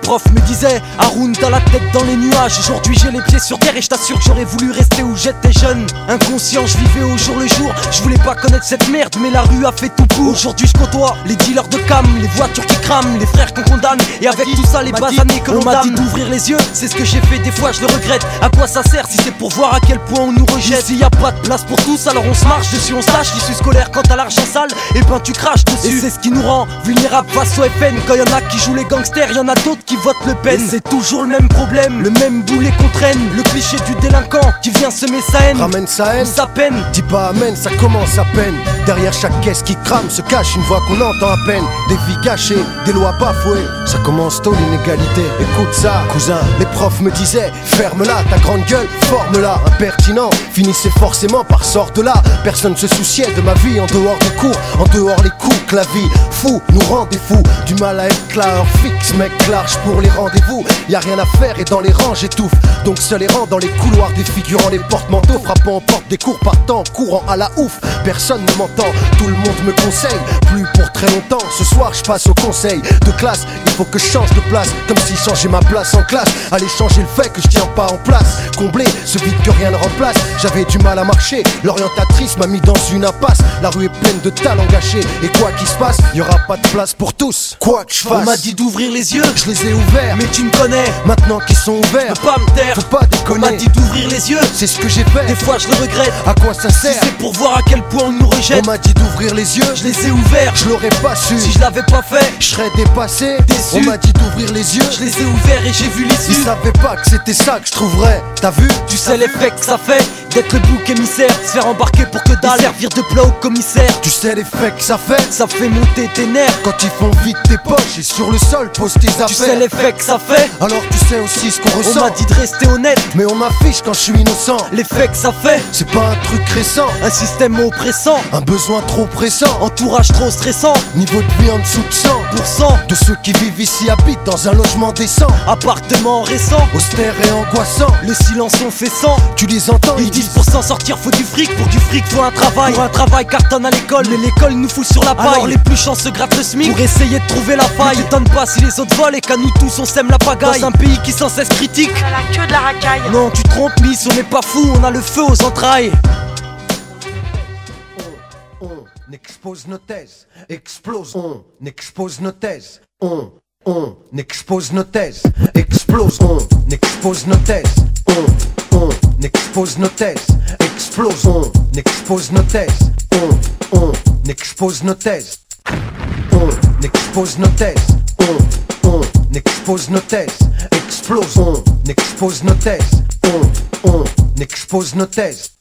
profs me disaient Haroun t'as la tête dans les nuages. Aujourd'hui j'ai les pieds sur terre et je t'assure que j'aurais voulu rester où j'étais jeune. Inconscient je vivais au jour le jour. Je voulais pas connaître cette merde mais la rue a fait tout pour. Aujourd'hui je côtoie les dealers de cam, les voitures qui crament, les frères qu'on condamne. Et avec tout ça les basanés que l'on m'a dit d'ouvrir les yeux. C'est ce que j'ai fait, des fois je le regrette. À quoi ça sert si c'est pour voir à quel point on nous rejette? S'il y a pas de place pour tous alors on se marche dessus, on se lâche. L'issue scolaire quand t'as l'argent sale, et ben tu craches dessus. Et c'est ce qui nous rend vulnérables face au FN. Quand y'en a qui jouent les gangsters, y'en a d'autres qui votent Le Pen. Et c'est toujours le même problème, le même boulet qu'on traîne. Le cliché du délinquant qui vient semer sa haine. Ramène sa haine, sa peine. Dis pas amen, ça commence à peine. Derrière chaque caisse qui crame se cache une voix qu'on entend à peine. Des vies gâchées, des lois bafouées. Ça commence tôt l'inégalité. Écoute ça, cousin, les profs me disaient ferme-la, ta grande gueule, forme-la. Impertinent, finissait forcément par sortir de là. Personne se souciait de ma vie en dehors des cours, en dehors les coups que la vie fou nous rend des fous. Du mal à être là, heure fixe, mec large pour les rendez-vous. Y'a rien à faire et dans les rangs j'étouffe. Donc seul errant dans les couloirs défigurant les porte-manteaux, frappant aux portes des cours partant, courant à la ouf. Personne ne m'entend, tout le monde me conseille. Plus pour très longtemps, ce soir je passe au conseil de classe. Il faut que je change de place, comme si changer ma place en classe allait changer le fait que je tiens pas en place. Combler ce vide que rien ne remplace. J'avais du mal à marcher, l'orientatrice m'a mis dans une impasse. La rue est pleine de talents gâchés, et quoi qu'il se passe, y'aura pas de place pour tous. Quoi que je fasse, on m'a dit d'ouvrir les yeux, je les ai ouverts. Mais tu me connais, maintenant qu'ils sont ouverts, je peux pas me taire, faut pas déconner. On m'a dit d'ouvrir les yeux, c'est ce que j'ai fait. Des fois je le regrette, à quoi ça sert? Si c'est pour voir à quel point on nous rejette. On m'a dit d'ouvrir les yeux, je les ai ouverts. Je l'aurais pas su, si je l'avais pas fait, je serais dépassé, déçu. On m'a dit d'ouvrir les yeux, je les ai ouverts et j'ai vu l'issue. Ils savaient pas que c'était ça que je trouverais. T'as vu? Tu sais l'effet que ça fait d'être le bouc émissaire, se faire embarquer pour que dalle, servir de plat au commissaire. Tu sais l'effet que ça fait? Ça fait monter tes nerfs quand ils font vite tes poches et sur le sol pose tes affaires. Tu sais l'effet que ça fait? Alors tu sais aussi ce qu'on ressent. On m'a dit de rester honnête, mais on m'affiche quand je suis innocent. L'effet que ça fait, c'est pas un truc récent, un système oppressant, un besoin trop pressant, entourage trop stressant, niveau de vie en dessous de 100% de ceux qui vivent ici habitent dans un logement décent. Appartement récent, austère et angoissant, le silence on fait sans. Tu les entends, ils disent pour s'en sortir faut du fric, pour du fric faut un travail. Pour un travail cartonne à l'école, mais l'école nous fout sur la paille. Alors les plus chanceux grattent le SMIC pour essayer de trouver la faille. Ne t'étonne pas si les autres volent et qu'à nous tous on sème la pagaille. Dans un pays qui sans cesse critique, on a la queue de la racaille. Non tu te trompes Miss, on n'est pas fou, on a le feu aux entrailles. On expose nos thèses, explose, on expose nos thèses, on expose nos thèses, explose, on expose nos thèses, on expose nos thèses, explose, on expose nos thèses, on expose nos thèses, on expose nos thèses, on expose nos thèses, explose, on expose nos thèses, on expose nos thèses.